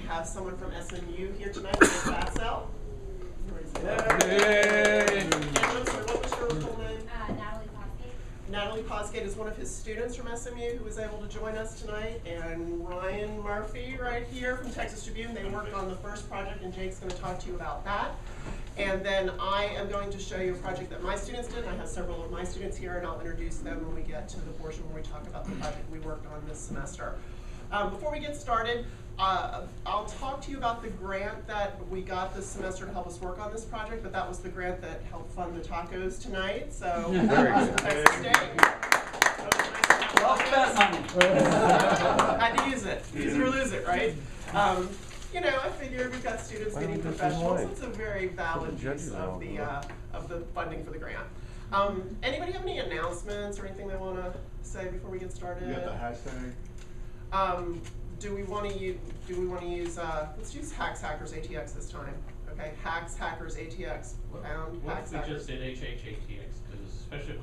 have someone from SMU here tonight, Batsell. Yay! And what was your full name? Natalie Posgate. Natalie Posgate is one of his students from SMU who was able to join us tonight, and Ryan Murphy right here from Texas Tribune. They worked on the first project, and Jake's going to talk to you about that. And then I am going to show you a project that my students did. I have several of my students here, and I'll introduce them when we get to the portion where we talk about the project we worked on this semester. Before we get started, I'll talk to you about the grant that we got this semester to help us work on this project, but that was the grant that helped fund the tacos tonight. So, Texas Day. Well spent money. Had to use it. Use it or lose it, right? You know, I figured we've got students getting professionals. It's a very valid use of the funding for the grant. Anybody have any announcements or anything they want to say before we get started? You got the hashtag? Do we want to use? Let's use Hacks Hackers ATX this time. Okay, Hacks Hackers ATX. Pound Hacks We Hackers. just did HHATX because especially if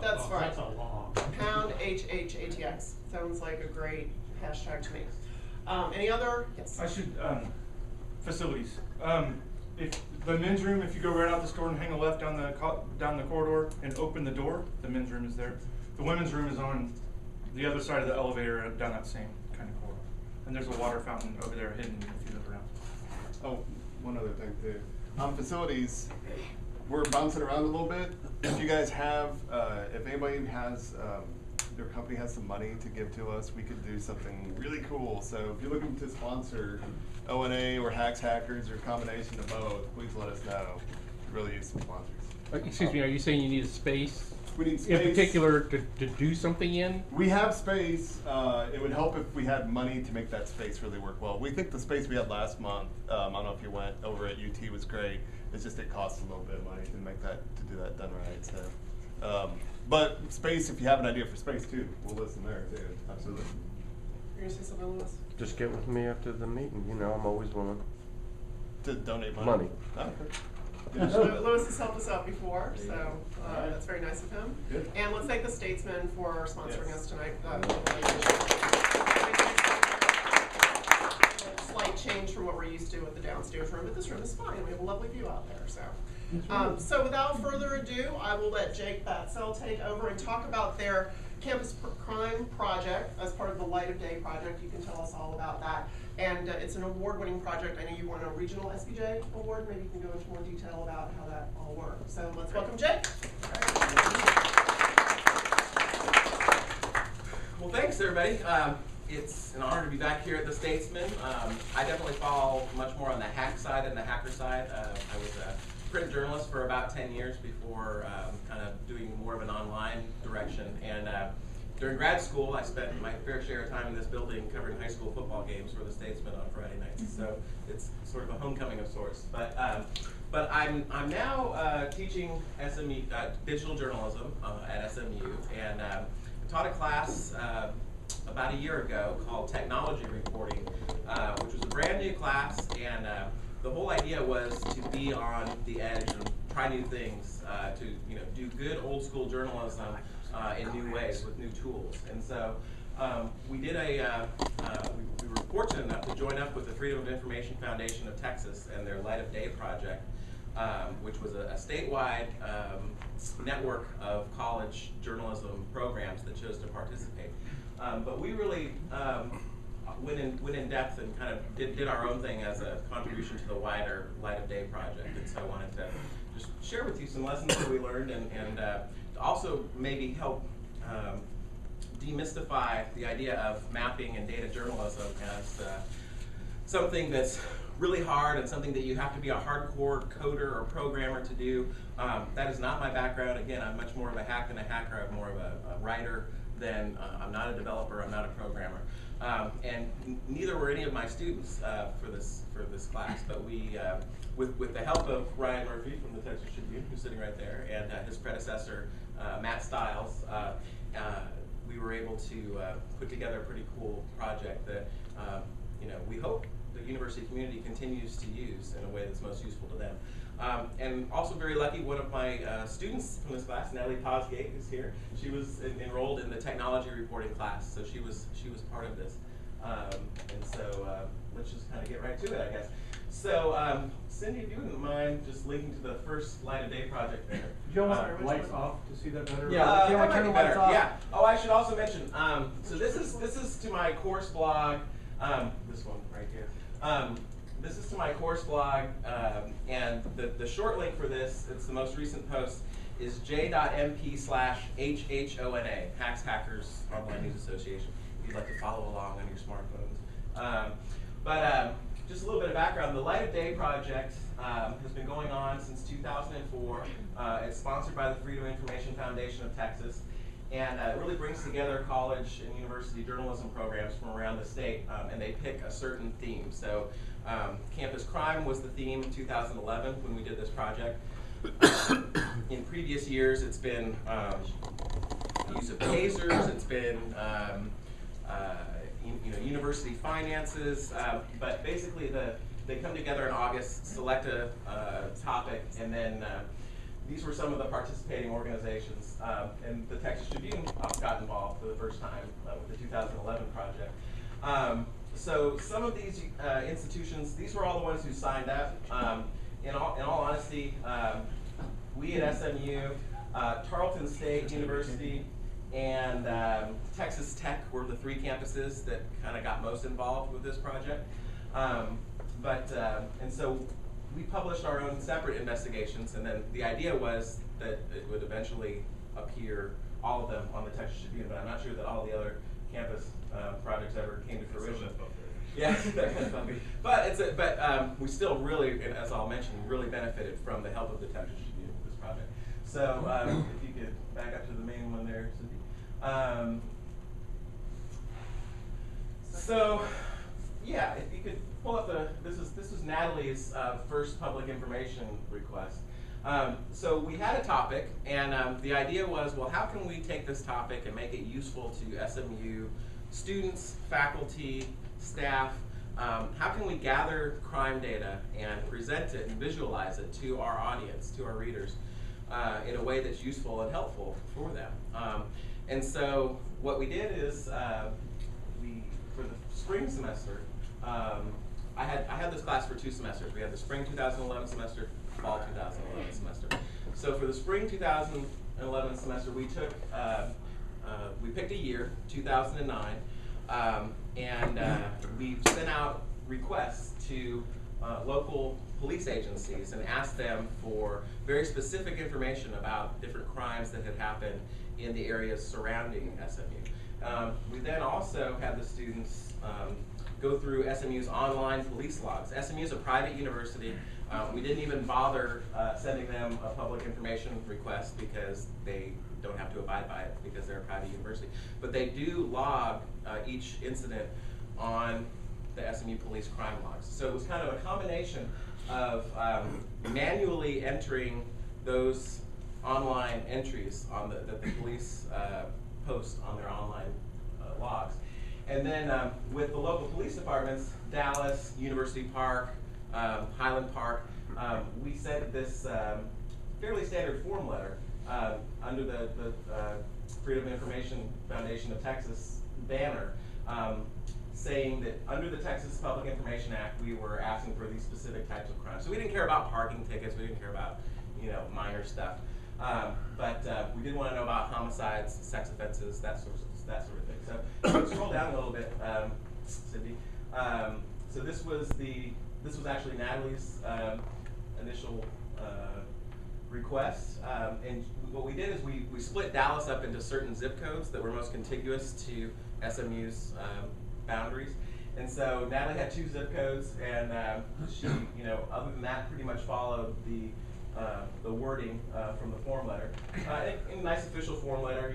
That's right. That's a long. Pound HHATX sounds like a great hashtag to me. Any other? Yes. I should, facilities. If the men's room, if you go right out this door and hang a left down the corridor and open the door, the men's room is there. The women's room is on the other side of the elevator down that same kind of corridor. And there's a water fountain over there hidden if you look around. Oh, one other thing too. Facilities, we're bouncing around a little bit. If you guys have, if anybody has, their company has some money to give to us, we could do something really cool. So if you're looking to sponsor ONA or Hacks Hackers or a combination of both, please let us know. Really use some sponsors. Excuse me, are you saying you need a space? We need space. In particular to do something in? We have space. It would help if we had money to make that space really work well. We think the space we had last month, I don't know if you went over at UT, was great. It's just it costs a little bit of money to make that, to do that done right. So, but space, if you have an idea for space too, we'll listen there too. Absolutely. You're gonna say something, Lewis? Just get with me after the meeting. You know, I'm always willing To donate money. money. Oh, okay. Lewis has helped us out before, so that's very nice of him. Good. And let's thank the Statesman for sponsoring us tonight. Slight change from what we're used to with the downstairs room, but this room is fine. We have a lovely view out there. So without further ado, I will let Jake Batsell take over and talk about their campus crime project as part of the Light of Day project. You can tell us all about that. And it's an award-winning project. I know you won a regional SBJ award. Maybe you can go into more detail about how that all worked. So let's welcome Jake. Well, thanks everybody. It's an honor to be back here at the Statesman. I definitely fall much more on the hack side than the hacker side. I was a print journalist for about 10 years before kind of doing more of an online direction. And during grad school, I spent my fair share of time in this building covering high school football games for the Statesman on Friday nights. So it's sort of a homecoming of sorts. But I'm now teaching SMU digital journalism at SMU, and I taught a class about a year ago called Technology Reporting, which was a brand new class, and the whole idea was to be on the edge and try new things, to do good old school journalism in new ways with new tools. And so we did we were fortunate enough to join up with the Freedom of Information Foundation of Texas and their Light of Day project, which was a statewide network of college journalism programs that chose to participate. But we really went in depth and kind of did our own thing as a contribution to the wider Light of Day project. And so I wanted to just share with you some lessons that we learned, and also maybe help demystify the idea of mapping and data journalism as something that's really hard and something that you have to be a hardcore coder or programmer to do. That is not my background. Again, I'm much more of a hack than a hacker. I'm more of a writer than I'm not a developer. I'm not a programmer. And neither were any of my students for this class. But we, with the help of Ryan Murphy from the Texas Tribune, who's sitting right there, and his predecessor Matt Stiles, we were able to put together a pretty cool project that we hope the university community continues to use in a way that's most useful to them. And also very lucky, one of my students from this class, Natalie Posgate, who's here, she was enrolled in the technology reporting class, so she was part of this. And so let's just kind of get right to it, I guess. So, Cindy, if you wouldn't mind just linking to the first Light of Day project there. Do you want lights off to see that better? Yeah, Can that I might turn be the lights better. off? Yeah. Oh, I should also mention. So this is to my course blog. This one right here. This is to my course blog, and the short link for this, it's the most recent post, is j.mp/HHONA, Hacks Hackers Online News Association. If you'd like to follow along on your smartphones. Just a little bit of background. The Light of Day project has been going on since 2004. It's sponsored by the Freedom of Information Foundation of Texas, and it really brings together college and university journalism programs from around the state, and they pick a certain theme. So campus crime was the theme in 2011 when we did this project. In previous years, it's been use of tasers, it's been university finances, but basically they come together in August, select a topic, and then these were some of the participating organizations, and the Texas Tribune got involved for the first time with the 2011 project. So some of these institutions, these were all the ones who signed up. In all honesty, we at SMU, Tarleton State University, and Texas Tech were the three campuses that kind of got most involved with this project. And so we published our own separate investigations, and then the idea was that it would eventually appear, all of them, on the Texas Tribune, but I'm not sure that all the other campus projects ever came to fruition. Yeah, that kind of bumpy. But we still really, and as I'll mention, really benefited from the help of the Texas Tribune with this project. So if you could back up to the main one there, Cindy. So yeah, if you could pull up this was Natalie's first public information request. So we had a topic, and the idea was, well, how can we take this topic and make it useful to SMU students, faculty, staff? How can we gather crime data and present it and visualize it to our audience, to our readers, in a way that's useful and helpful for them? And so what we did is, for the spring semester, I had this class for 2 semesters. We had the spring 2011 semester, fall 2011 semester. So for the spring 2011 semester, we took, we picked a year, 2009, and we sent out requests to local police agencies and asked them for very specific information about different crimes that had happened in the areas surrounding SMU. We then also had the students go through SMU's online police logs. SMU is a private university. We didn't even bother sending them a public information request because they don't have to abide by it because they're a private university. But they do log each incident on the SMU police crime logs. So it was kind of a combination of manually entering those online entries on that the police post on their online logs. And then with the local police departments, Dallas, University Park, Highland Park, we sent this fairly standard form letter under the Freedom of Information Foundation of Texas banner, saying that under the Texas Public Information Act, we were asking for these specific types of crimes. So we didn't care about parking tickets, we didn't care about minor stuff, but we did want to know about homicides, sex offenses, that sort of thing. So scroll down a little bit, Cindy. So this was actually Natalie's initial request, and what we did is we split Dallas up into certain zip codes that were most contiguous to SMU's boundaries. And so Natalie had 2 zip codes, and she, other than that, pretty much followed the wording from the form letter. In a nice official form letter,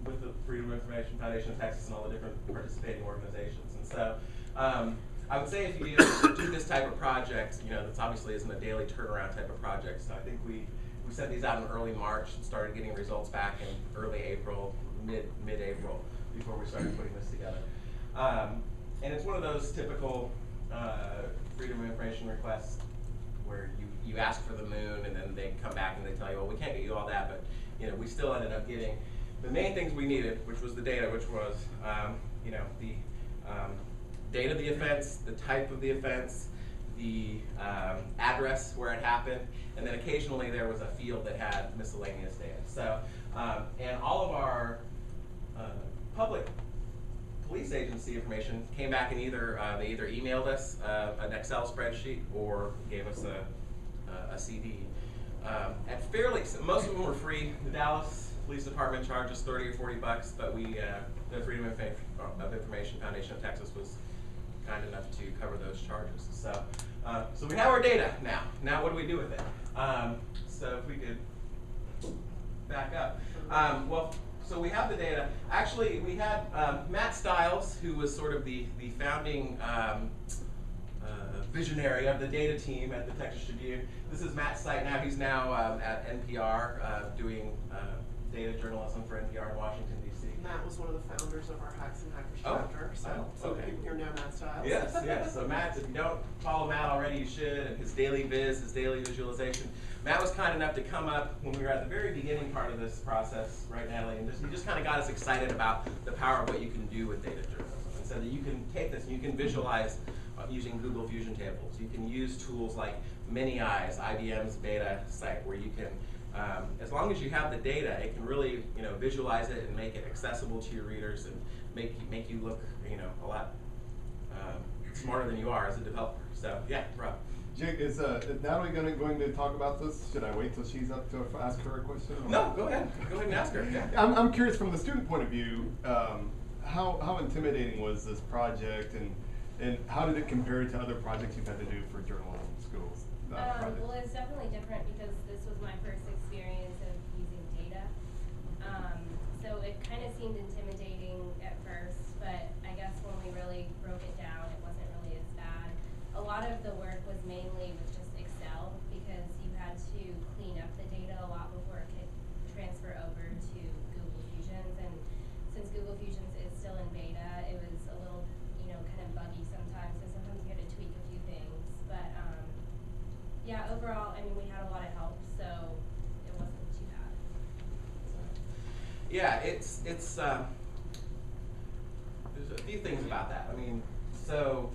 with the Freedom of Information Foundation of Texas and all the different participating organizations. And so I would say if you do this type of project, this obviously isn't a daily turnaround type of project. So I think we sent these out in early March and started getting results back in early April, mid-April, before we started putting this together. And it's one of those typical Freedom of Information requests where you ask for the moon and then they come back and they tell you, well, we can't get you all that, but we still ended up getting the main things we needed, which was the data, which was the date of the offense, the type of the offense, the address where it happened, and then occasionally there was a field that had miscellaneous data. So, and all of our public police agency information came back in either, they either emailed us an Excel spreadsheet or gave us a CD. At fairly, most of them were free. The Dallas Police Department charges 30 or 40 bucks, but we, the Freedom of Information Foundation of Texas was kind enough to cover those charges. So, so we have our data now. Now what do we do with it? So if we could back up. Well, so we have the data. Actually, we had Matt Stiles, who was sort of the founding visionary of the data team at the Texas Tribune. This is Matt's site now. He's now at NPR doing data journalism for NPR in Washington, D.C. Matt was one of the founders of our Hacks and Hackers Oh. chapter, so Okay. people here know Matt Stiles. Yes, yes. So Matt, if you don't follow Matt already, you should. And his daily viz, his daily visualization. Matt was kind enough to come up when we were at the very beginning part of this process, right, Natalie? And he just kind of got us excited about the power of what you can do with data journalism. And so that you can take this and you can visualize using Google Fusion tables. You can use tools like Many Eyes, IBM's beta site, where you can, as long as you have the data, it can really, visualize it and make it accessible to your readers and make you look, a lot smarter than you are as a developer. So yeah, Rob. Jake, is Natalie going to talk about this? Should I wait till she's up to ask her a question? Or? No, go ahead. Go ahead and ask her. Yeah. I'm curious from the student point of view, how intimidating was this project, and how did it compare to other projects you've had to do for journalism schools? Well, it's definitely different because this was my first experience of using data. So it kind of seemed intimidating at first, but I guess when we really broke it down, it wasn't really as bad. A lot of the work was mainly with just Excel because you had to clean up the data a lot before it could transfer over to Google Fusions. And since Google Fusions is still in beta, it was a little, kind of buggy sometimes. So sometimes we had to tweak a few things. But yeah, overall, I mean, we had a lot of help, so it wasn't too bad. Yeah, it's there's a few things about that. I mean, so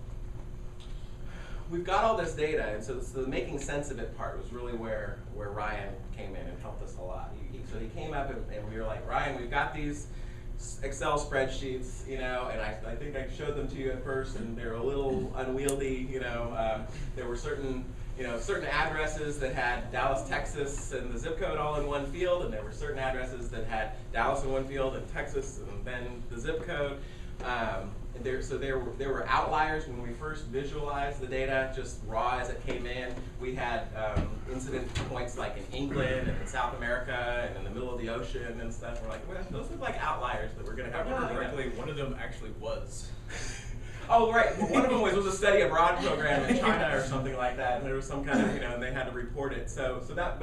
we've got all this data, and so the making sense of it part was really where Ryan came in and helped us a lot. So he came up and we were like, Ryan, we've got these Excel spreadsheets, and I think I showed them to you at first, and they're a little unwieldy. There were certain addresses that had Dallas, Texas, and the zip code all in one field, and there were certain addresses that had Dallas in one field and Texas, and then the zip code. So there were outliers when we first visualized the data, just raw as it came in. We had incident points like in England and in South America and in the middle of the ocean and stuff. We're like, well, those look like outliers that we're going to have to work Correctly, one of them actually was. Oh, right. Well, one of them was a study abroad program in China or something like that, and there was some kind of, and they had to report it. So that's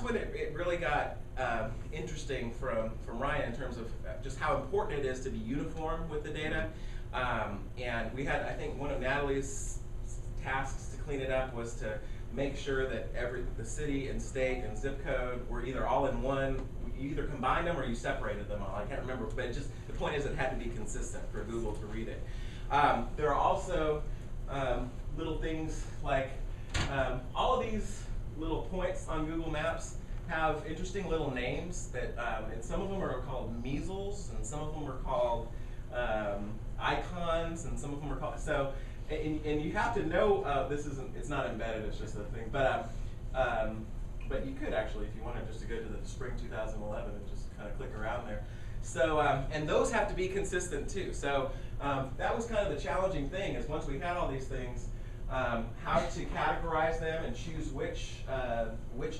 when it really got interesting from Ryan in terms of just how important it is to be uniform with the data. And we had, I think, one of Natalie's tasks to clean it up was to make sure that the city and state and zip code were either all in one. You either combined them or you separated them all. I can't remember, but the point is it had to be consistent for Google to read it. There are also little things like all of these little points on Google Maps have interesting little names that, and some of them are called measles, and some of them are called icons, and some of them are called, and you have to know, it's not embedded, it's just a thing, but you could actually, if you wanted just to go to the spring 2011 and just kind of click around there. So, and those have to be consistent too. So that was kind of the challenging thing, is once we had all these things, how to categorize them and choose which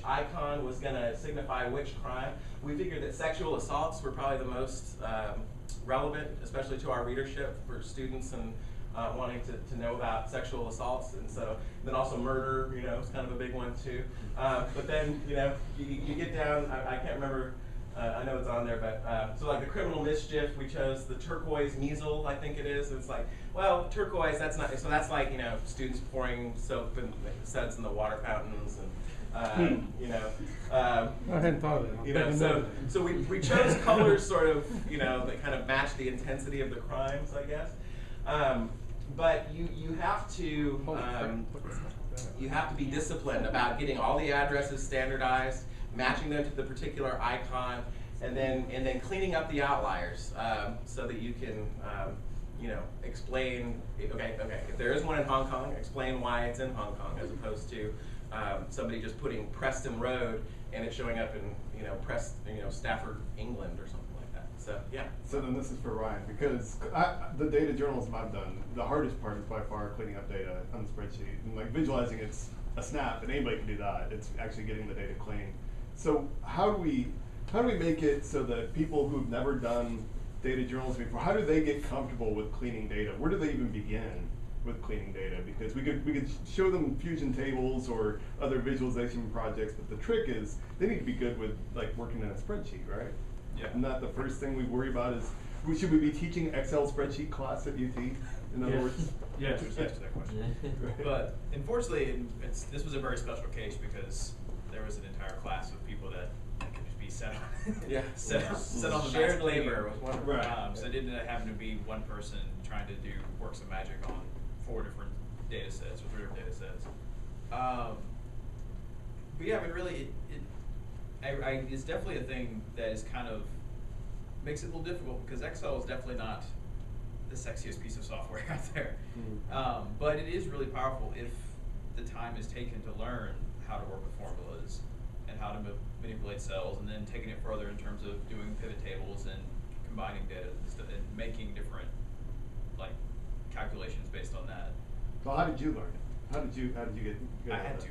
icon was going to signify which crime. We figured that sexual assaults were probably the most relevant, especially to our readership, for students and wanting to know about sexual assaults, and so then also murder, is kind of a big one too. But then you get down. I can't remember. I know it's on there, but so like the criminal mischief, we chose the turquoise measles, I think it is. It's like, well, turquoise, that's not. So that's like students pouring soap and suds in the water fountains, You know, I hadn't thought of that. you know, so we chose colors sort of, you know, that kind of match the intensity of the crimes, I guess. But you have to be disciplined about getting all the addresses standardized, matching them to the particular icon, and then cleaning up the outliers so that you can you know, explain. Okay, if there is one in Hong Kong, explain why it's in Hong Kong, as opposed to somebody just putting Preston Road and it showing up in, you know, Stafford, England, or something like that. So yeah. So then this is for Ryan, because the data journalism I've done, the hardest part is by far cleaning up data on the spreadsheet. And like visualizing it's a snap, and anybody can do that. It's actually getting the data clean. So how do we make it so that people who've never done data journalism before, how do they get comfortable with cleaning data? Where do they even begin with cleaning data? Because we could show them fusion tables or other visualization projects, but the trick is they need to be good with like working in a spreadsheet, right? Yeah. And that the first thing we worry about is should we be teaching Excel spreadsheet class at UT? In other words, Yeah, to answer that question. But unfortunately, this was a very special case because there was an entire class of people that could just be set on set on the shared master labor was one. Right. So it didn't happen to be one person trying to do works of magic on 4 different data sets or 3 different data sets. But yeah, I mean, really, it's definitely a thing that is kind of makes it a little difficult because Excel is definitely not the sexiest piece of software out there. But it is really powerful if the time is taken to learn how to work with formulas and how to manipulate cells, and then taking it further in terms of doing pivot tables and combining data and making different like calculations based on that. So how did you learn it? How did you get good I at had that? to.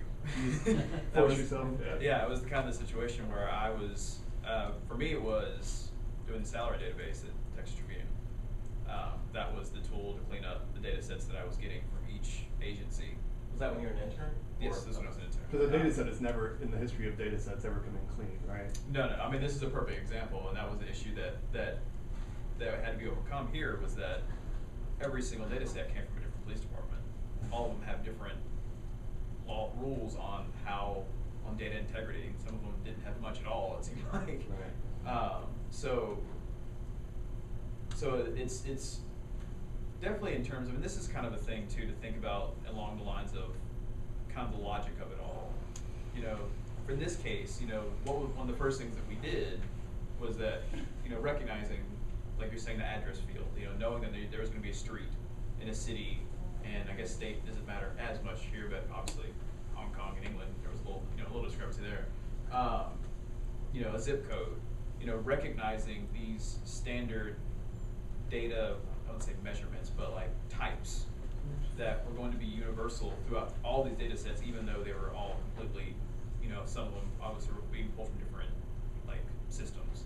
Force yourself? Yeah, it was the kind of situation where I was, for me it was doing the salary database at Texas Tribune. That was the tool to clean up the data sets that I was getting from each agency. Was that when you were an intern? Yes, this was when I was an intern. So the data set has never, in the history of data sets, ever come in clean, right? No, I mean, this is a perfect example, and that was the issue that had to be overcome here, was that every single data set came from a different police department. All of them have different law rules on data integrity. Some of them didn't have much at all, it seemed like. Right. So it's definitely in terms of, and this is kind of a thing too to think about along the lines of kind of the logic of it all. You know, for this case, you know, one of the first things that we did was that, you know, recognizing, like you're saying, the address field, you know, knowing that there was going to be a street in a city, and I guess state doesn't matter as much here, but obviously Hong Kong and England, there was a little discrepancy there. You know, a zip code, you know, recognizing these standard data, I wouldn't say measurements, but like types that were going to be universal throughout all these data sets, even though they were all completely, you know, some of them obviously were being pulled from different like systems.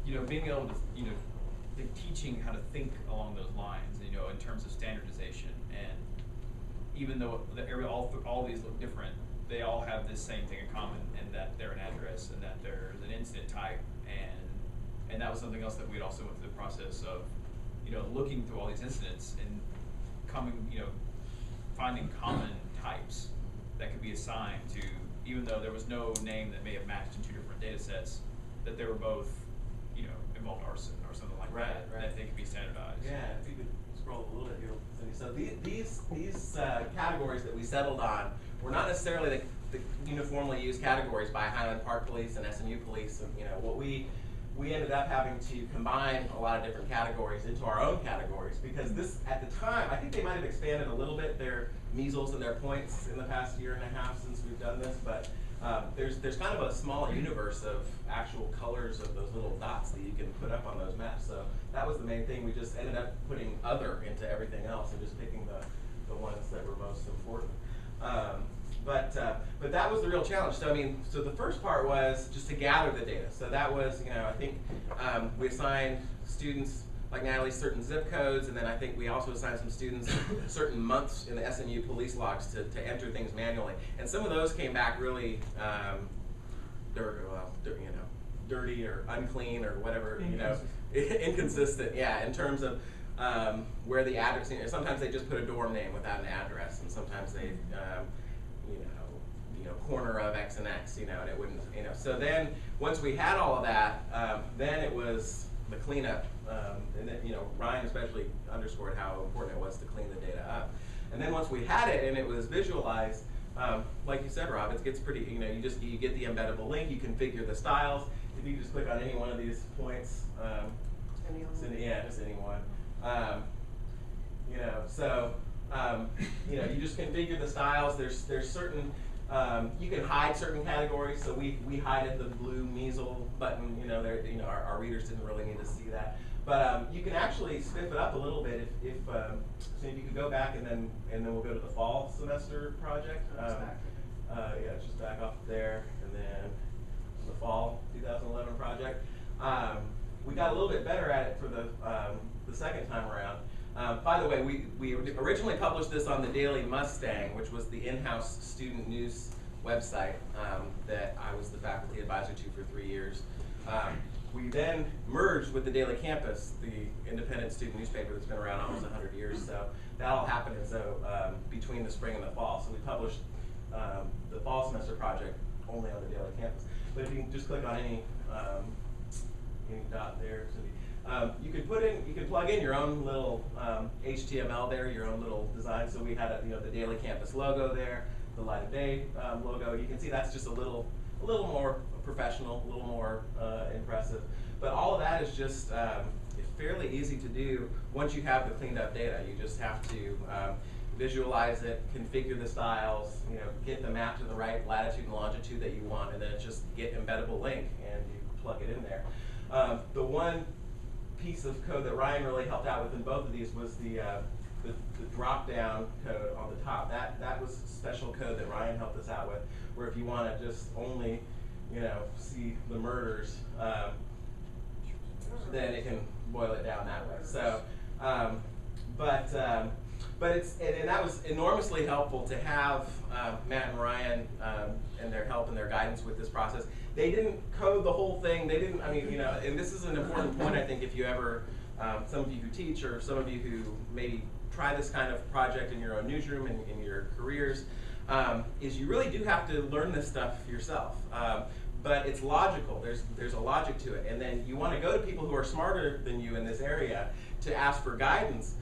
You know, being able to, you know, teaching how to think along those lines, you know, in terms of standardization, and even though all these look different, they all have this same thing in common, and that they're an address, and that there's an incident type, and that was something else that we'd also went through the process of, you know, looking through all these incidents and finding common types that could be assigned to, even though there was no name that may have matched in 2 different data sets, that they were both, you know, involved arson or something like that, that they could be standardized. Yeah, if you could scroll a little bit here, Cindy. So these categories that we settled on were not necessarily the uniformly used categories by Highland Park Police and SMU Police. And, you know, what we ended up having to combine a lot of different categories into our own categories, because this, at the time, I think they might have expanded a little bit their measles and their points in the past year and a half since we've done this, but there's kind of a small universe of actual colors of those little dots that you can put up on those maps. So that was the main thing. We just ended up putting other into everything else and just picking the ones that were most important. But that was the real challenge. So I mean, so the first part was just to gather the data. So that was, you know, I think we assigned students like Natalie certain zip codes, and then I think we also assigned some students certain months in the SMU police logs to enter things manually. And some of those came back really dirty or unclean or whatever, you know, inconsistent. Yeah, in terms of where the address. You know, sometimes they just put a dorm name without an address, and sometimes they, you know, corner of X and X, and it wouldn't, So then, once we had all of that, then it was the cleanup, and then, Ryan especially underscored how important it was to clean the data up. And then once we had it and it was visualized, like you said, Rob, it gets pretty, you get the embeddable link, you configure the styles. If you just click on any one of these points, just any one. You just configure the styles. There's certain, you can hide certain categories. So we hided the blue measle button. Our readers didn't really need to see that. But you can actually spiff it up a little bit if so if you could go back and then we'll go to the fall semester project. It's just back off there, and then the fall 2011 project. We got a little bit better at it for the second time around. By the way, we originally published this on the Daily Mustang, which was the in-house student news website that I was the faculty advisor to for 3 years. We then merged with the Daily Campus, the independent student newspaper that's been around almost 100 years. So that all happened between the spring and the fall. So we published the fall semester project only on the Daily Campus. But if you can just click on any dot there, you can plug in your own little HTML there, your own little design. So we had the Daily Campus logo there, the Light of Day logo. You can see that's just a little more professional, a little more impressive. But all of that is just fairly easy to do once you have the cleaned up data. You just have to visualize it, configure the styles, get the map to the right latitude and longitude that you want, and then just get embeddable link and you plug it in there. The one piece of code that Ryan really helped out with in both of these was the drop-down code on the top. That was special code that Ryan helped us out with, where if you want to just only see the murders, then it can boil it down that way. So, and that was enormously helpful to have Matt and Ryan and their help and their guidance with this process. They didn't code the whole thing. They didn't, and this is an important point, I think, if you ever, some of you who teach or some of you who maybe try this kind of project in your own newsroom and in your careers, is you really do have to learn this stuff yourself. But it's logical. There's a logic to it. And then you want to go to people who are smarter than you in this area to ask for guidance.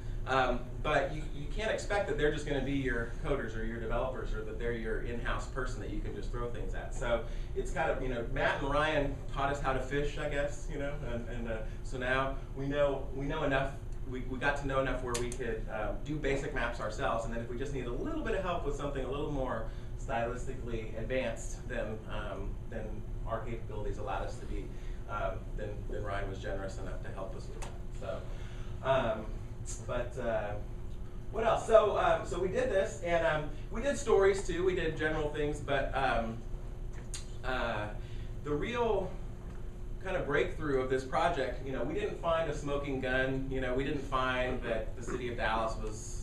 But you can't expect that they're just going to be your coders or your developers, or that they're your in-house person that you can just throw things at. So it's kind of, Matt and Ryan taught us how to fish, I guess, and so now we know enough. We got to know enough where we could do basic maps ourselves, and then if we just need a little bit of help with something a little more stylistically advanced, then our capabilities allowed us to be. Then Ryan was generous enough to help us with that. So, what else? So we did this, and we did stories too. We did general things, but the real kind of breakthrough of this project, we didn't find a smoking gun. We didn't find that the city of Dallas was,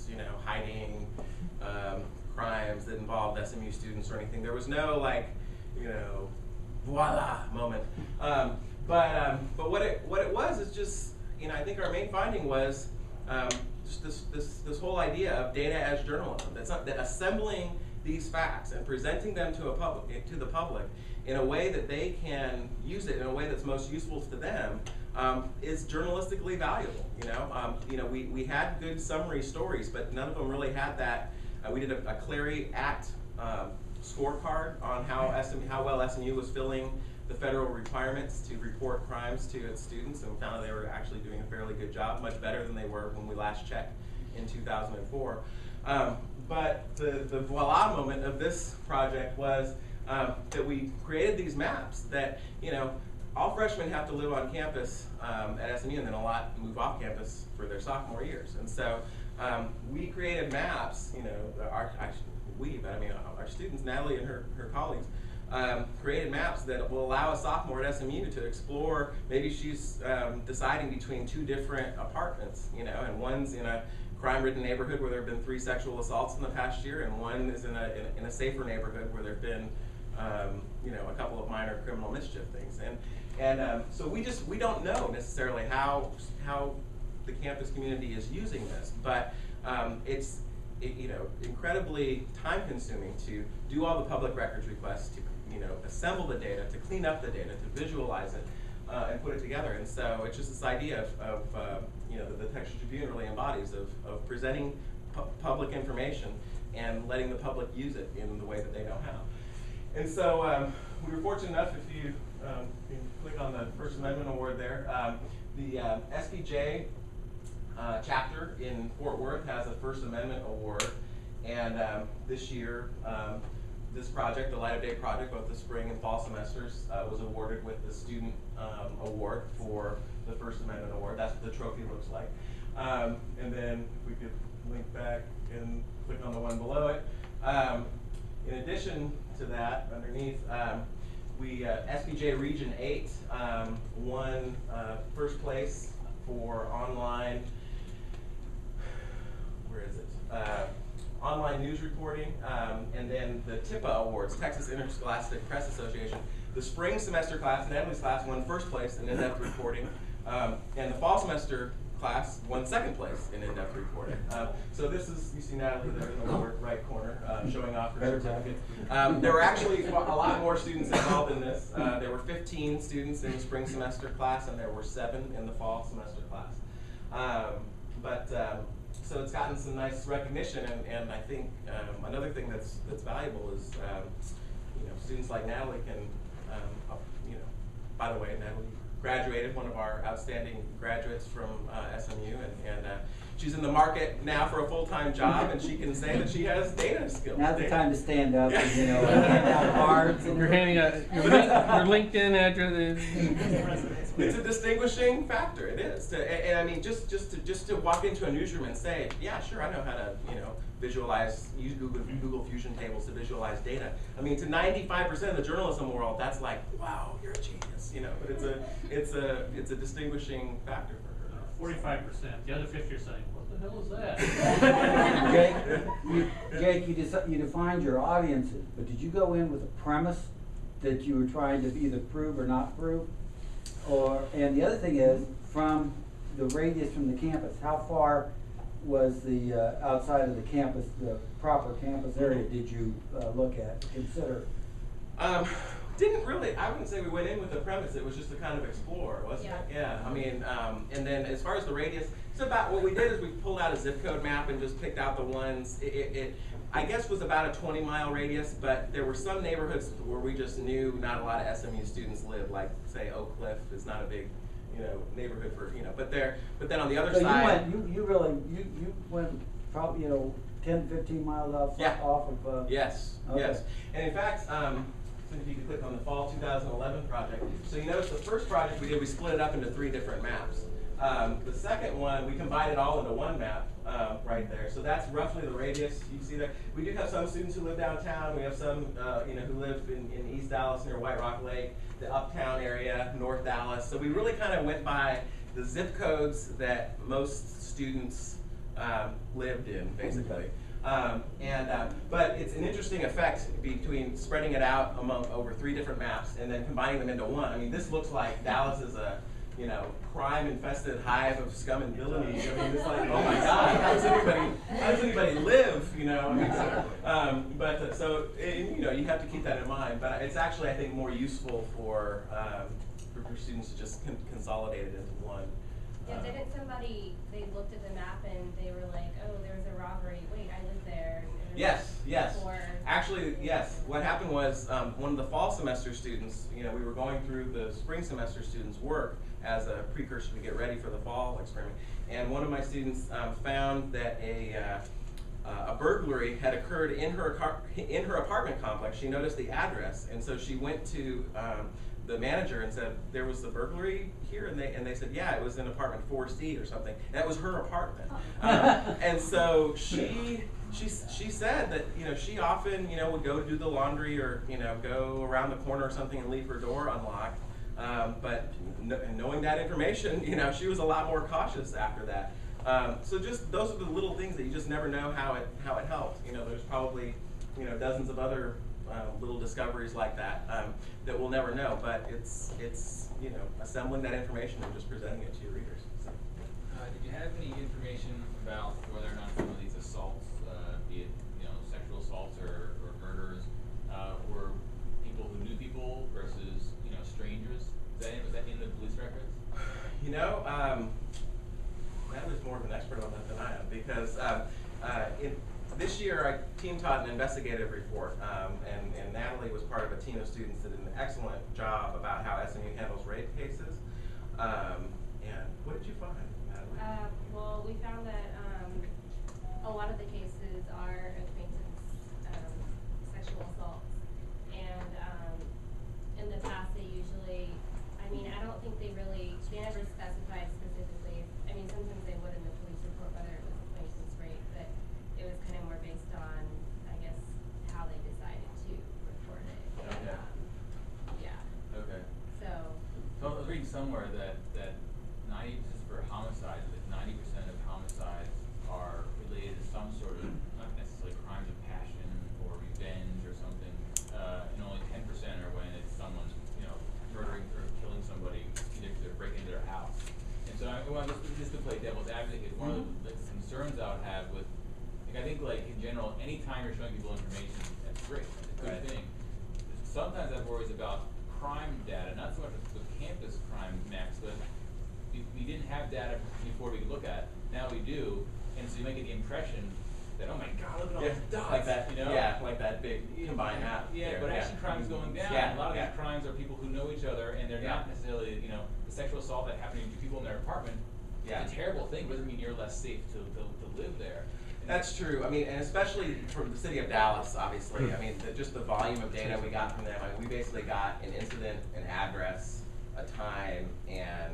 hiding crimes that involved SMU students or anything. There was no voila moment. But what it was is just, I think our main finding was just this whole idea of data as journalism. That assembling these facts and presenting them to the public in a way that they can use it in a way that's most useful to them is journalistically valuable. We had good summary stories, but none of them really had that. We did a Clary Act scorecard on how well SMU was filling the federal requirements to report crimes to its students, and found that they were actually doing a fairly good job, much better than they were when we last checked in 2004. But the voila moment of this project was that we created these maps that, all freshmen have to live on campus at SMU, and then a lot move off campus for their sophomore years. And so we created maps, our students, Natalie and her colleagues, created maps that will allow a sophomore at SMU to explore. Maybe she's deciding between two different apartments, and one's in a crime-ridden neighborhood where there have been 3 sexual assaults in the past year, and one is in a safer neighborhood where there have been, a couple of minor criminal mischief things. And so we don't know necessarily how the campus community is using this, but incredibly time-consuming to do all the public records requests, to assemble the data, to clean up the data, to visualize it, and put it together. And so it's just this idea of that the Texas Tribune really embodies of presenting public information and letting the public use it in the way that they know how. And so we were fortunate enough, if you click on the First Amendment Award there, the SPJ chapter in Fort Worth has a First Amendment Award, and this year, this project, the Light of Day project, both the spring and fall semesters, was awarded with the Student Award for the First Amendment Award. That's what the trophy looks like. And then if we could link back and click on the one below it. In addition to that, underneath, SPJ Region 8 won first place for online, online news reporting, and then the TIPA Awards, Texas Interscholastic Press Association. The spring semester class, Natalie's class, won first place in in-depth reporting, and the fall semester class won second place in in-depth reporting. So this is, you see Natalie there in the lower right corner, showing off her certificate. There were actually a lot more students involved in this. There were 15 students in the spring semester class, and there were 7 in the fall semester class. So it's gotten some nice recognition, and I think another thing that's valuable is students like Natalie can, by the way, Natalie graduated, one of our outstanding graduates from SMU, and she's in the market now for a full-time job, and she can say that she has data skills. Now's the time to stand up and, hand out cards. You're handing out your LinkedIn address. It's a distinguishing factor. It is. And I mean, just to walk into a newsroom and say, yeah, sure, I know how to visualize, use Google Fusion tables to visualize data. I mean, to 95% of the journalism world, that's like, wow, you're a genius, But it's a distinguishing factor for her. 45%. The other 50 are saying, what the hell is that? Jake, you defined your audiences, but did you go in with a premise that you were trying to either prove or not prove? And the other thing is, from the radius from the campus, how far was the outside of the campus, the proper campus area, did you look at, consider? Didn't really, I wouldn't say we went in with a premise, it was just to kind of explore, wasn't it? Yeah, I mean, and then as far as the radius, it's about, what we did is we pulled out a zip code map and just picked out the ones, I guess was about a 20-mile radius, but there were some neighborhoods where we just knew not a lot of SMU students live, like say Oak Cliff is not a big, neighborhood for, but then on the other side. You went probably, 10, 15 miles off of. Yes, okay. yes. And in fact, if you could click on the fall 2011 project. So you notice the first project we did, we split it up into 3 different maps. The second one, we combined it all into one map right there. So that's roughly the radius you see there. We do have some students who live downtown. We have some who live in East Dallas near White Rock Lake, the Uptown area, North Dallas. So we really kind of went by the zip codes that most students lived in, basically. But it's an interesting effect between spreading it out among over 3 different maps and then combining them into one. I mean, this looks like Dallas is a crime-infested hive of scum and villainy. I mean, it's like, oh my God, how does anybody live? I mean, so you have to keep that in mind. But it's actually, I think, more useful for students to just consolidate it into one. Yeah, didn't somebody, they looked at the map and they were like, oh, there was a robbery, wait, I live there. Yes. Actually, yes. What happened was one of the fall semester students, we were going through the spring semester students' work as a precursor to get ready for the fall experiment. And one of my students found that a burglary had occurred in her apartment complex. She noticed the address, and so she went to the manager and said, there was a burglary here, and they said, yeah, it was in apartment 4C or something. That was her apartment. And so she said that she often would go do the laundry or go around the corner or something and leave her door unlocked. But knowing that information, she was a lot more cautious after that. So just those are the little things that you just never know how it helped. There's probably dozens of other little discoveries like that that we'll never know. But it's assembling that information and just presenting it to your readers. So. Did you have any information about whether or not some of these assaults This year, I team taught an investigative report, and Natalie was part of a team of students that did an excellent job about how SMU handles rape cases. And what did you find, Natalie? Well, we found that a lot of the cases are acquaintance sexual assaults, and in the past they usually, I mean, I don't think they never specified specifically. I mean, sometimes they would in the police report whether it was acquaintance rape, but it was kind of more based on, I guess, how they decided to report it. And, Okay. yeah. Okay. So. So I was reading somewhere that 90% for homicides, that 90% of homicides are related to some sort of, not necessarily crimes of passion or revenge or something, and only 10% are when it's someone, murdering or killing somebody, either to break into their house. And so just to play devil's advocate, one of the concerns I would have with, I think in general, anytime you're showing people information, that's great, that's a good thing. Sometimes I have worries about crime data, not so much with campus crime max, but we didn't have data before we could look at. Now we do, and so you might get the impression that, oh my God, look at all these dots, like that, you know? Yeah, like that big combined map. Yeah, there, but actually crime's going down. Yeah, A lot of yeah. these crimes are people who know each other, and they're not necessarily, the sexual assault that happened to people in their apartment. Yeah. It's a terrible thing, but doesn't mean you're less safe to live there. And That's true. I mean, and especially from the city of Dallas, obviously. I mean, just the volume of data we got from them. I mean, we basically got an incident, an address, a time, and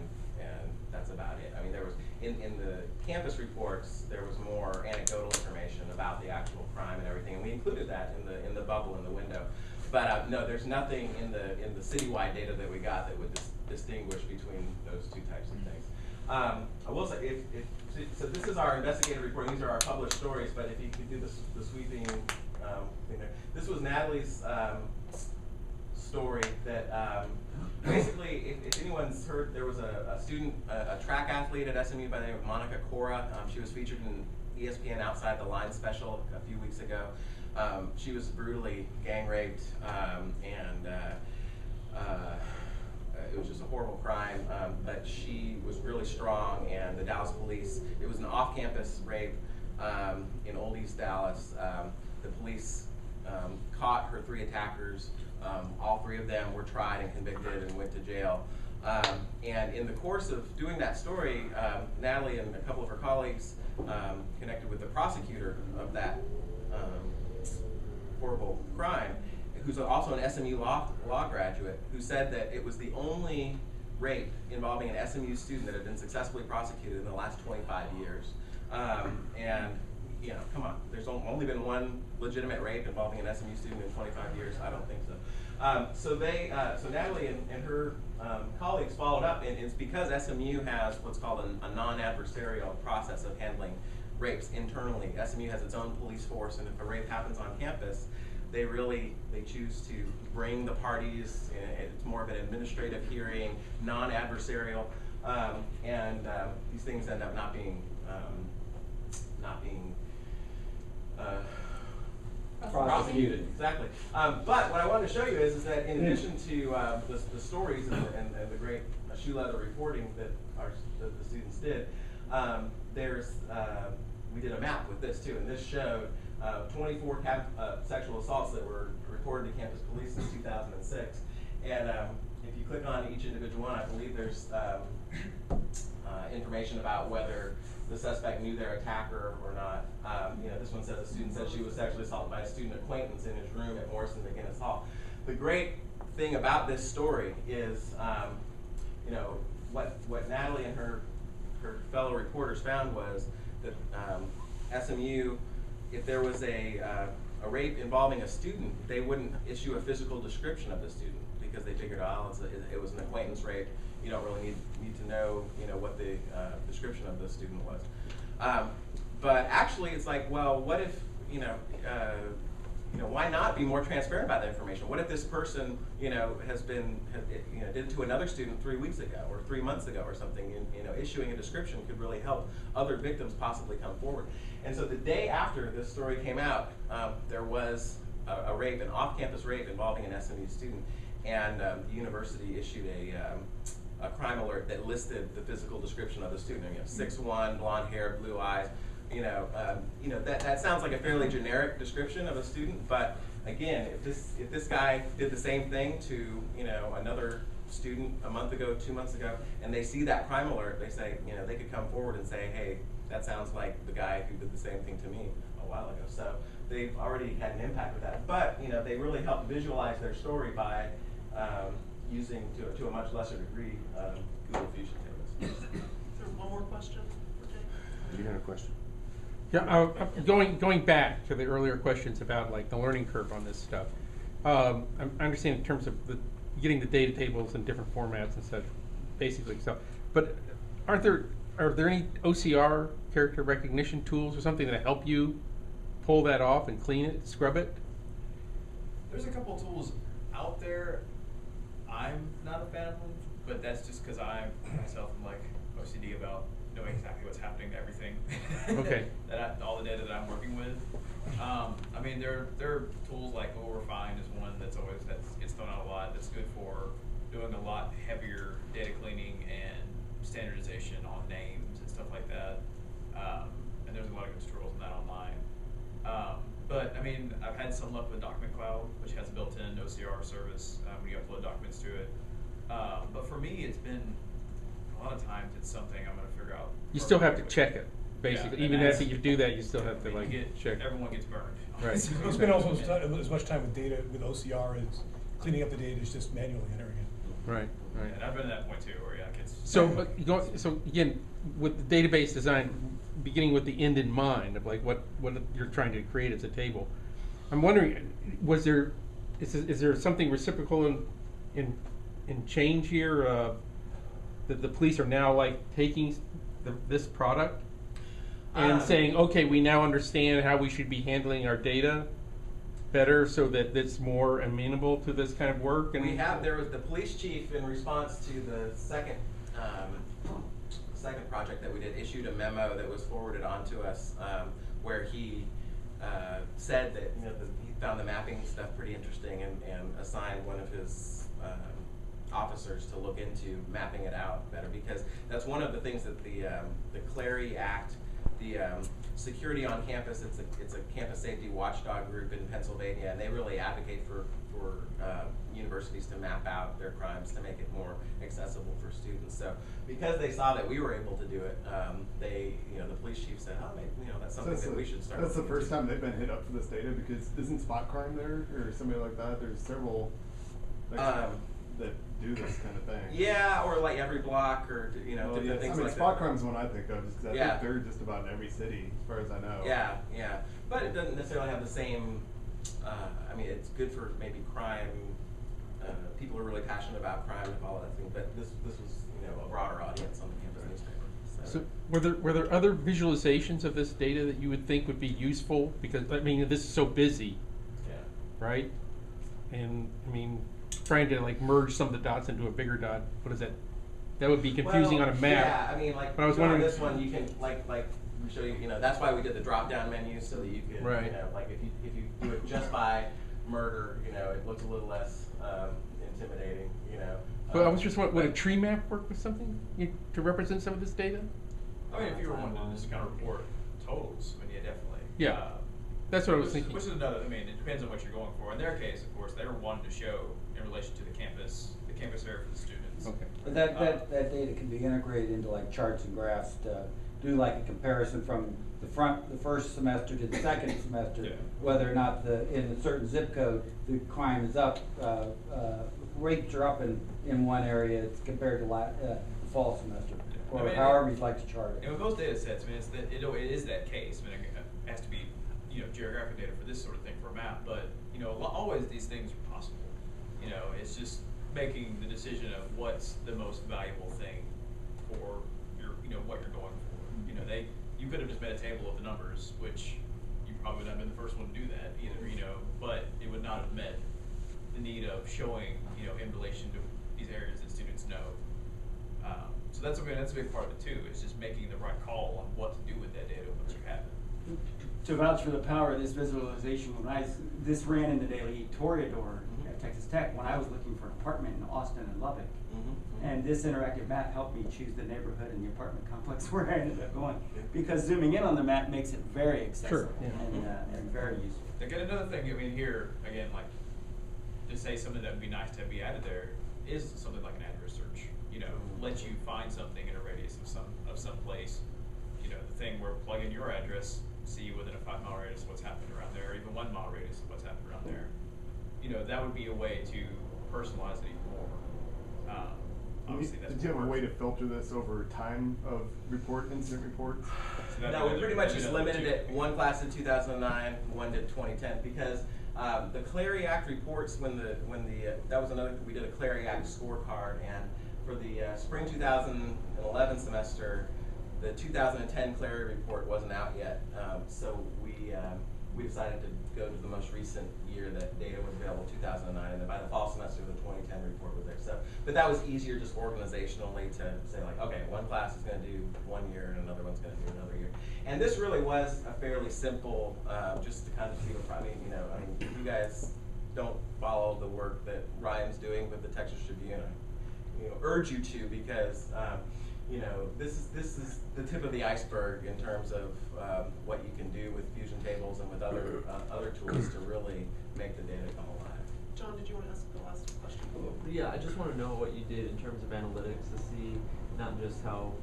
that's about it. I mean, there was in the campus reports, there was more anecdotal information about the actual crime and everything, and we included that in the bubble in the window. But no, there's nothing in the citywide data that we got that would distinguish between those two types of things. I will say, so this is our investigative report. These are our published stories. But if you could do the sweeping thing there, this was Natalie's story that basically, if anyone's heard, there was a student, a track athlete at SMU by the name of Monica Cora. She was featured in ESPN Outside the Line special a few weeks ago. She was brutally gang raped, and it was just a horrible crime, but she was really strong, and the Dallas police, it was an off-campus rape in Old East Dallas. The police caught her 3 attackers. All 3 of them were tried and convicted and went to jail. And in the course of doing that story, Natalie and a couple of her colleagues connected with the prosecutor of that horrible crime, who's also an SMU law graduate, who said that it was the only rape involving an SMU student that had been successfully prosecuted in the last 25 years. And come on, there's only been one legitimate rape involving an SMU student in 25 years. I don't think so. So Natalie and her colleagues followed up, and it's because SMU has what's called a non-adversarial process of handling rapes internally. SMU has its own police force, and if a rape happens on campus, they choose to bring the parties. It's more of an administrative hearing, non-adversarial, and these things end up not being prosecuted. Exactly. But what I wanted to show you is that in addition to the stories and the great shoe leather reporting that the students did, we did a map with this too, and this showed 24 sexual assaults that were reported to campus police since 2006. And if you click on each individual one, I believe there's information about whether the suspect knew their attacker or not. This one says a student said she was sexually assaulted by a student acquaintance in his room at Morrison McGinnis Hall. The great thing about this story is, what Natalie and her fellow reporters found was that SMU, if there was a rape involving a student, they wouldn't issue a physical description of the student because they figured, it was an acquaintance rape. You don't really need to know, what the description of the student was. But actually, it's like, well, what if, why not be more transparent about that information? What if this person, did it to another student 3 weeks ago or 3 months ago or something? Issuing a description could really help other victims possibly come forward. And so the day after this story came out, there was a rape, an off-campus rape involving an SMU student, and the university issued a crime alert that listed the physical description of the student. 6'1", blonde hair, blue eyes, that sounds like a fairly generic description of a student, but again, if this guy did the same thing to, another student a month ago, 2 months ago, and they see that crime alert, they say, they could come forward and say, hey, that sounds like the guy who did the same thing to me a while ago. So they've already had an impact with that. But, they really help visualize their story by using, to a much lesser degree, Google Fusion tables. Is there one more question for Jake? You had a question? Yeah, going back to the earlier questions about like the learning curve on this stuff. I understand in terms of getting the data tables in different formats and such, basically so. But are there any OCR character recognition tools or something that help you pull that off and clean it, scrub it? There's a couple tools out there. I'm not a fan of them, but that's just because I myself am like OCD about knowing exactly what's happening to everything. Okay. All the data that I'm working with. I mean, there are tools like Refine is one that gets thrown out a lot. That's good for doing a lot heavier data cleaning and standardization on names and stuff like that. And there's a lot of good tutorials on that online. But I mean, I've had some luck with Document Cloud, which has a built-in OCR service when you upload documents to it. But for me, it's been a lot of times it's something I'm going to figure out. You still have to check it, basically. Yeah, even after you do that, you still have to check. Everyone gets burned. Right. You spend also as much time with data with OCR as cleaning up the data as just manually entering it. Right. Right. Yeah, and I've been at that point too, where it gets. So again, with the database design, beginning with the end in mind of like what you're trying to create as a table, I'm wondering, is there something reciprocal in change here? That the police are now like taking this product and saying, okay, we now understand how we should be handling our data better, so that it's more amenable to this kind of work. And there was the police chief, in response to the second project that we did, issued a memo that was forwarded on to us, where he said that he found the mapping stuff pretty interesting, and assigned one of his officers to look into mapping it out better, because that's one of the things that the Clary Act, the Security on Campus, it's a campus safety watchdog group in Pennsylvania, and they really advocate for universities to map out their crimes to make it more accessible for students. So because they saw that we were able to do it, the police chief said, oh, maybe, that's something that we should start. That's the first time they've been hit up for this data, because isn't spot crime there or somebody like that? There's several that do this kind of thing. Yeah, or like every block, or different things like that. Spot crime's one I think of, just because I think they're just about in every city, as far as I know. Yeah, but it doesn't necessarily have the same. I mean, it's good for maybe crime. People are really passionate about crime and all that thing, but this was a broader audience on the campus newspaper. So were there other visualizations of this data that you would think would be useful? Because I mean, this is so busy. Yeah. Right. And I mean, trying to like merge some of the dots into a bigger dot. What is that? That would be confusing on a map. Yeah, I mean, like, but I was wondering, this one you can like show you. That's why we did the drop-down menu, so that you can, like if you do it just by murder, it looks a little less intimidating. But I was just wondering, would a tree map work with something to represent some of this data? I mean, if you were wanting to just kind of report totals, I mean, yeah, definitely. Yeah. That's what I was thinking. Which is another, I mean, it depends on what you're going for. In their case, of course, they were wanting to show in relation to the campus fair for the students. Okay. But that data can be integrated into like charts and graphs to do like a comparison from the first semester to the second semester, whether or not in a certain zip code the crime is up, rates are up in one area compared to the fall semester, or however you'd like to chart it. And with most data sets, I mean, it is that case. I mean, it has to be geographic data for this sort of thing for a map, but always these things are possible. It's just making the decision of what's the most valuable thing for your what you're going for. You could have just made a table of the numbers, which you probably would not have been the first one to do that either. But it would not have met the need of showing in relation to these areas that students know. So that's a big part of it too. Is just making the right call on what to do with that data once you have it. To vouch for the power of this visualization, this ran in the daily Toreador at Texas Tech when I was looking for an apartment in Austin and Lubbock. Mm-hmm. And this interactive map helped me choose the neighborhood and the apartment complex where I ended up going. Because zooming in on the map makes it very accessible and very useful. Again, another thing, I mean, here, again, like, to say something that would be nice to be added there is something like an address search. You know, let you find something in a radius of some place. You know, the thing where plug in your address, see within a 5 mile radius what's happening around there, or even 1 mile radius of what's happening around there. You know, that would be a way to personalize it even more. Obviously, that's did you have a way to filter this over time of incident reports? So no, we pretty much just limited it. One class did 2009, one did 2010, because the Clary Act reports that was another, we did a Clary Act scorecard, and for the spring 2011 semester, the 2010 Clary report wasn't out yet, so we decided to go to the most recent year that data was available, 2009, and then by the fall semester, the 2010 report was there. So, but that was easier just organizationally to say like, okay, one class is going to do 1 year and another one's going to do another year. And this really was a fairly simple, just to kind of see what, I mean, you guys don't follow the work that Ryan's doing with the Texas Tribune, I urge you to, because this is the tip of the iceberg in terms of what you can do with fusion tables and with other tools to really make the data come alive. John, did you want to ask the last question? Yeah, I just want to know what you did in terms of analytics to see not just how,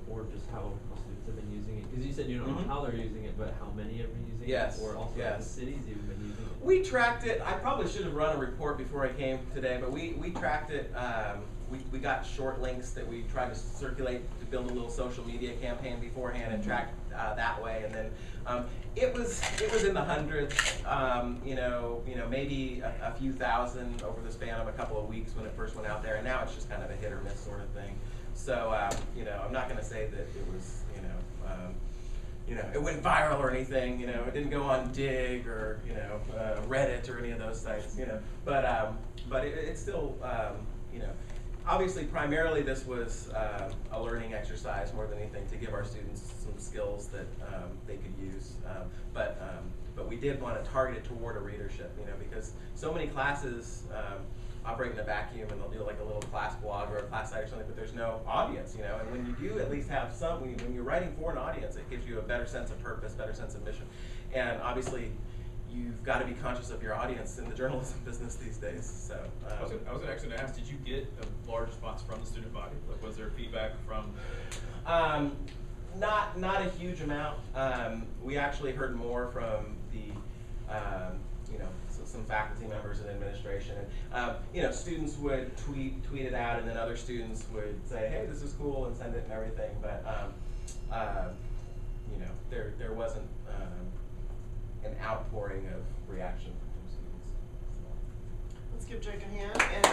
or just how students have been using it. Because you said you don't know how they're using it, but how many have been using it, or also have the cities even been using it. We tracked it. I probably should have run a report before I came today, but we tracked it. We got short links that we tried to circulate to build a little social media campaign beforehand and tracked that way, and then it was in the hundreds, maybe a few thousand over the span of a couple of weeks when it first went out there, and now it's just kind of a hit or miss sort of thing. So I'm not going to say that it was it went viral or anything. It didn't go on Dig or Reddit or any of those sites. But it's still obviously, primarily this was a learning exercise more than anything to give our students some skills that they could use. But we did want to target it toward a readership, because so many classes operate in a vacuum, and they'll do like a little class blog or a class site or something, but there's no audience, and when you do at least have some, when you're writing for an audience, it gives you a better sense of purpose, better sense of mission. And obviously, you've got to be conscious of your audience in the journalism business these days. So I was actually going to ask, did you get a large response from the student body? Like, was there feedback from? Not a huge amount. We actually heard more from the some faculty members and administration. And students would tweet it out, and then other students would say, "Hey, this is cool," and send it and everything. But there wasn't an outpouring of reaction from students. So. Let's give Jake a hand. And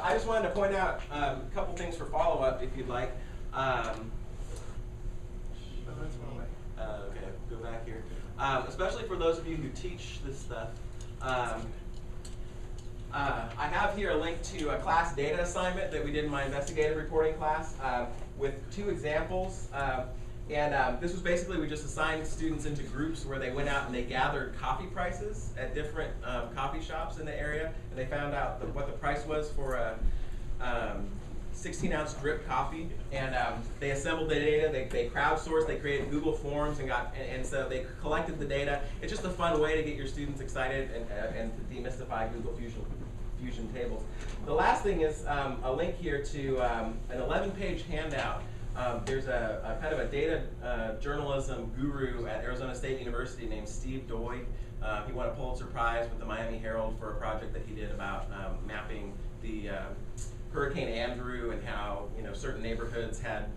I just wanted to point out a couple things for follow-up, if you'd like. Okay, go back here. Especially for those of you who teach this stuff. I have here a link to a class data assignment that we did in my investigative reporting class with 2 examples. This was basically, we just assigned students into groups where they went out and they gathered coffee prices at different coffee shops in the area, and they found out what the price was for a 16-ounce drip coffee, and they assembled the data, they crowdsourced, they created Google Forms, and so they collected the data. It's just a fun way to get your students excited and to demystify Google Fusion tables. The last thing is a link here to an 11-page handout. There's a kind of a data journalism guru at Arizona State University named Steve Doig. He won a Pulitzer Prize with the Miami Herald for a project that he did about mapping the Hurricane Andrew and how certain neighborhoods had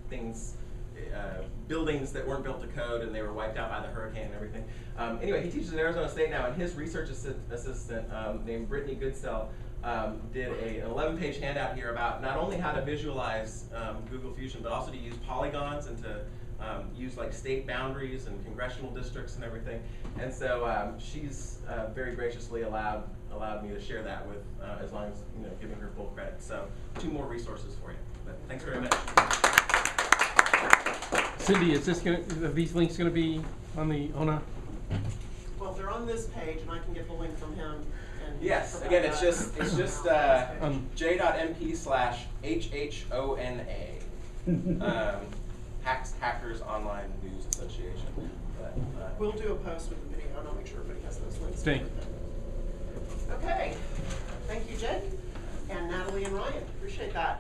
things, buildings that weren't built to code and they were wiped out by the hurricane and everything. Anyway, he teaches at Arizona State now, and his research assistant named Brittany Goodsell did an 11-page handout here about not only how to visualize Google Fusion, but also to use polygons and to use like state boundaries and congressional districts and everything. And so she's very graciously allowed me to share that with, as long as giving her full credit. So 2 more resources for you. But thanks very much. Cindy, is this are these links going to be on the ONA? Well, they're on this page, and I can get the link from him. And Yes, provide again, it's that. just j.mp/HHONA. Hackers Online News Association. But, We'll do a post with the video, and I'll make sure everybody has those links. Thank Okay, thank you, Jake, and Natalie and Ryan, appreciate that.